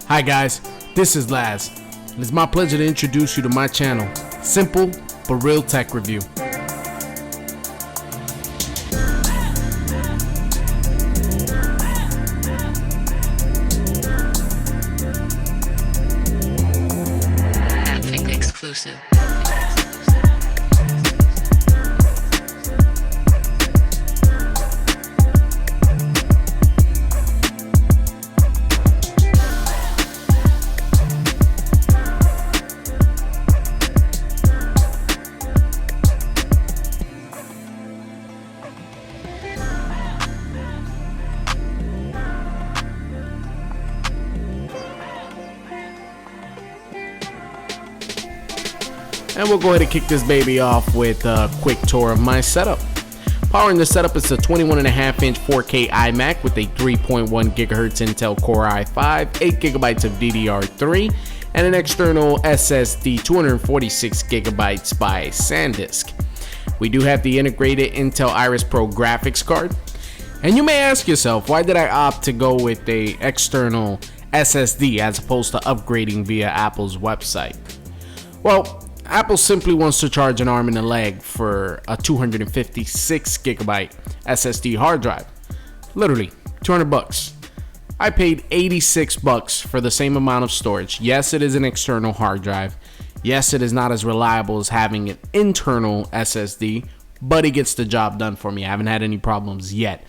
Hi guys, this is Laz. It is my pleasure to introduce you to my channel, Simple but Real Tech Review. Exclusive. And we'll go ahead and kick this baby off with a quick tour of my setup. Powering the setup is a 21.5-inch 4K iMac with a 3.1 GHz Intel Core i5, 8 GB of DDR3, and an external SSD 246 GB by SanDisk. We do have the integrated Intel Iris Pro graphics card. And you may ask yourself, why did I opt to go with a external SSD as opposed to upgrading via Apple's website? Well, Apple simply wants to charge an arm and a leg for a 256 GB SSD hard drive. Literally, $200. I paid $86 for the same amount of storage. Yes, it is an external hard drive. Yes, it is not as reliable as having an internal SSD, but it gets the job done for me. I haven't had any problems yet.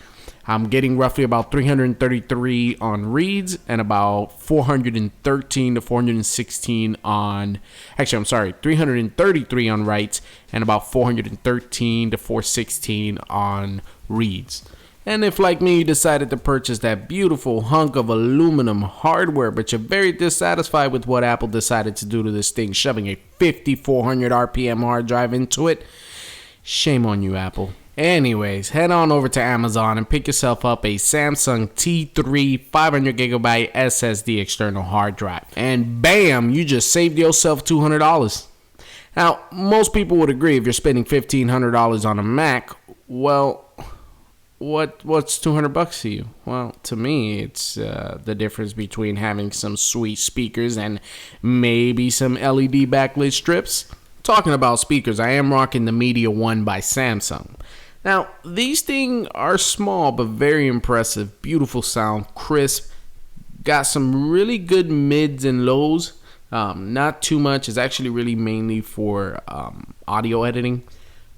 I'm getting roughly about 333 on reads and about 413 to 416 on, 333 on writes and about 413 to 416 on reads. And if, like me, you decided to purchase that beautiful hunk of aluminum hardware, but you're very dissatisfied with what Apple decided to do to this thing, shoving a 5,400 RPM hard drive into it, shame on you, Apple. Anyways, head on over to Amazon and pick yourself up a Samsung T3 500GB SSD external hard drive. And bam, you just saved yourself $200. Now, most people would agree if you're spending $1,500 on a Mac, well, what's $200 to you? Well, to me, it's the difference between having some sweet speakers and maybe some LED backlit strips. Talking about speakers, I am rocking the MediaOne by Samson. Now, these things are small but very impressive. Beautiful sound, crisp, got some really good mids and lows. Not too much. It's actually really mainly for audio editing,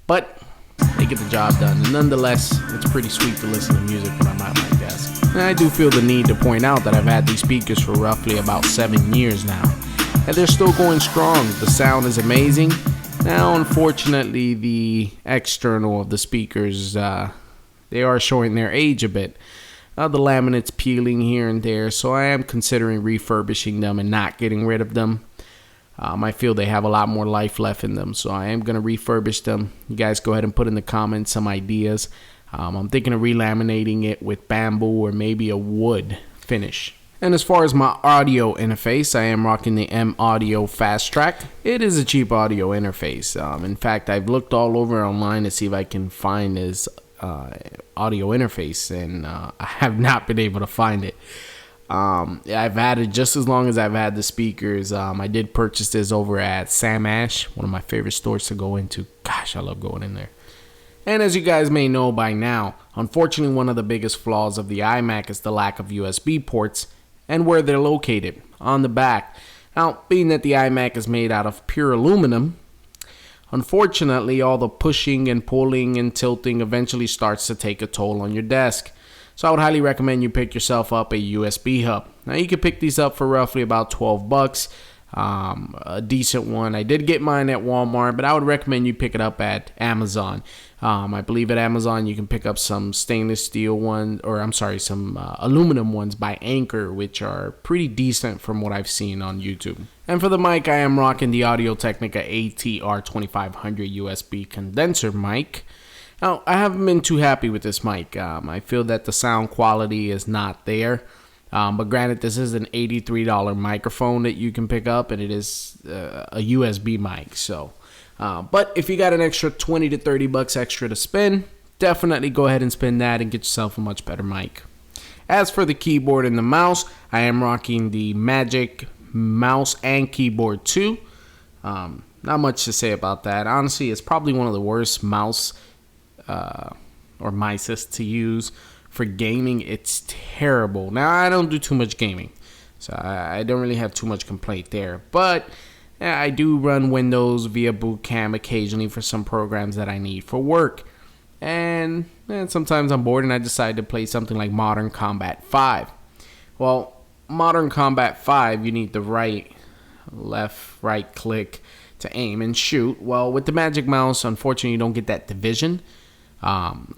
but they get the job done. And nonetheless, it's pretty sweet to listen to music when I'm at my desk. And I do feel the need to point out that I've had these speakers for roughly about 7 years now, and they're still going strong. The sound is amazing. Now, unfortunately, the external of the speakers, they are showing their age a bit. The laminate's peeling here and there, so I am considering refurbishing them and not getting rid of them. I feel they have a lot more life left in them, so I am going to refurbish them. You guys go ahead and put in the comments some ideas. I'm thinking of relaminating it with bamboo or maybe a wood finish. And as far as my audio interface, I am rocking the M Audio Fast Track. It is a cheap audio interface. In fact, I've looked all over online to see if I can find this audio interface, and I have not been able to find it. I've had it just as long as I've had the speakers. I did purchase this over at Sam Ash, one of my favorite stores to go into. Gosh, I love going in there. And as you guys may know by now, unfortunately, one of the biggest flaws of the iMac is the lack of USB ports and where they're located, on the back. Now, being that the iMac is made out of pure aluminum, unfortunately, all the pushing and pulling and tilting eventually starts to take a toll on your desk. So I would highly recommend you pick yourself up a USB hub. Now, you can pick these up for roughly about $12. A decent one. I did get mine at Walmart, but I would recommend you pick it up at Amazon. I believe at Amazon you can pick up some stainless steel ones, some aluminum ones by Anchor, which are pretty decent from what I've seen on YouTube. And for the mic, I am rocking the Audio-Technica ATR2500 USB condenser mic. Now, I haven't been too happy with this mic. I feel that the sound quality is not there. But granted, this is an $83 microphone that you can pick up, and it is a USB mic. So, but if you got an extra 20 to 30 bucks extra to spend, definitely go ahead and spend that and get yourself a much better mic. As for the keyboard and the mouse, I am rocking the Magic mouse and keyboard too. Not much to say about that. Honestly, it's probably one of the worst mouse or mices to use for gaming. It's terrible. Now, I don't do too much gaming, so I don't really have too much complaint there. But I do run Windows via boot camp occasionally for some programs that I need for work. And sometimes I'm bored and I decide to play something like Modern Combat 5. Well, Modern Combat 5, you need the left, right click to aim and shoot. Well, with the Magic Mouse, unfortunately, you don't get that division.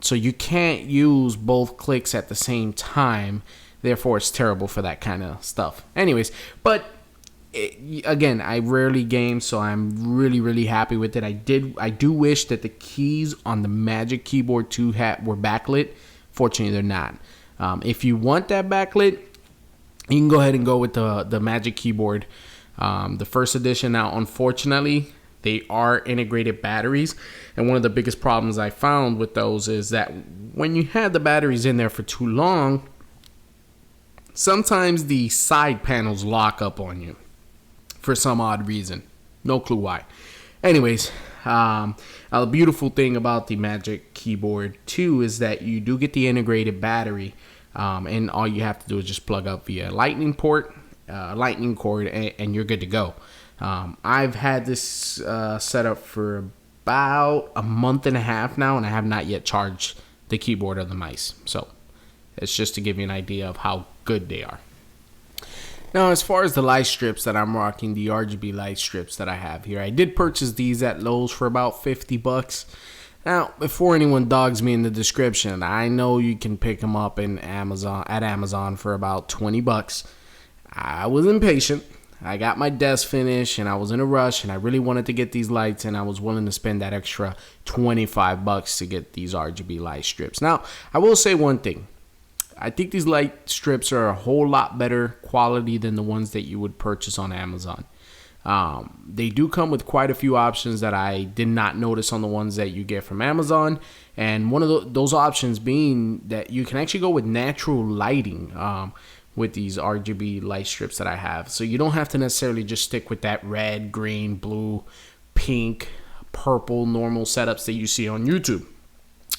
So you can't use both clicks at the same time. Therefore, it's terrible for that kind of stuff. Anyways, but again, I rarely game, so I'm really happy with it. I do wish that the keys on the Magic Keyboard 2 were backlit. Fortunately, they're not. If you want that backlit, you can go ahead and go with the Magic Keyboard, the first edition. Now, unfortunately, they are integrated batteries, and one of the biggest problems I found with those is that when you have the batteries in there for too long, sometimes the side panels lock up on you for some odd reason. No clue why. Anyways, a beautiful thing about the Magic Keyboard 2 is that you do get the integrated battery, and all you have to do is just plug up via lightning cord, and you're good to go. I've had this set up for about a month and a half now, and I have not yet charged the keyboard or the mice. So it's just to give you an idea of how good they are. Now, as far as the light strips that I'm rocking, the RGB light strips that I have here, I did purchase these at Lowe's for about $50. Now, before anyone dogs me in the description, I know you can pick them up at Amazon for about $20. I was impatient. I got my desk finished and I was in a rush and I really wanted to get these lights, and I was willing to spend that extra $25 to get these RGB light strips. Now, I will say one thing. I think these light strips are a whole lot better quality than the ones that you would purchase on Amazon. They do come with quite a few options that I did not notice on the ones that you get from Amazon. And one of those options being that you can actually go with natural lighting with these RGB light strips that I have. So you don't have to necessarily just stick with that red, green, blue, pink, purple normal setups that you see on YouTube.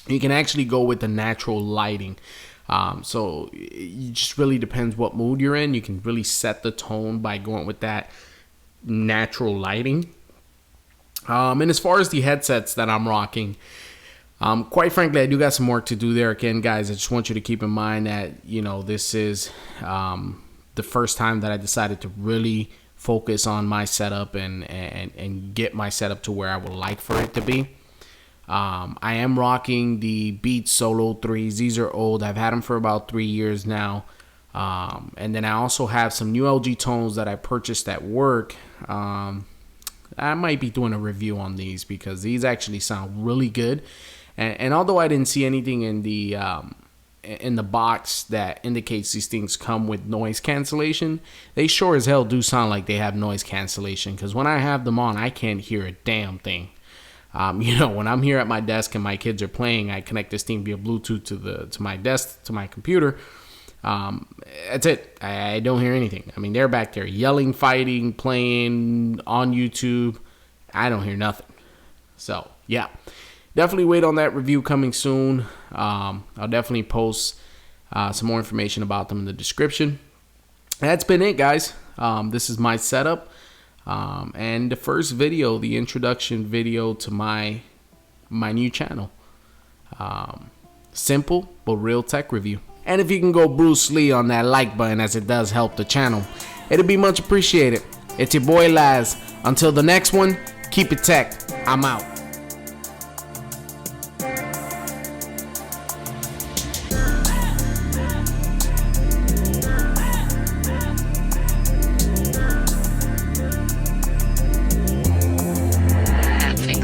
You can actually go with the natural lighting. So it just really depends what mood you're in. You can really set the tone by going with that natural lighting. And as far as the headsets that I'm rocking, quite frankly, I do got some work to do there. Again, guys, I just want you to keep in mind that, you know, this is the first time that I decided to really focus on my setup and get my setup to where I would like for it to be. I am rocking the Beats Solo 3s. These are old. I've had them for about 3 years now. And then I also have some new LG tones that I purchased at work. I might be doing a review on these because these actually sound really good. And although I didn't see anything in the box that indicates these things come with noise cancellation, they sure as hell do sound like they have noise cancellation. Because when I have them on, I can't hear a damn thing. You know, when I'm here at my desk and my kids are playing, I connect this thing via Bluetooth to my desk, to my computer. That's it. I don't hear anything. I mean, they're back there yelling, fighting, playing on YouTube. I don't hear nothing. So, yeah. Definitely wait on that review coming soon. I'll definitely post some more information about them in the description. That's been it, guys. This is my setup. And the first video, the introduction video to my new channel. Simple but real tech review. And if you can go Bruce Lee on that like button, as it does help the channel, it'd be much appreciated. It's your boy Laz. Until the next one, keep it tech. I'm out.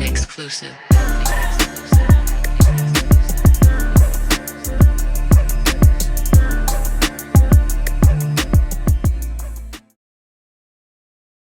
Exclusive.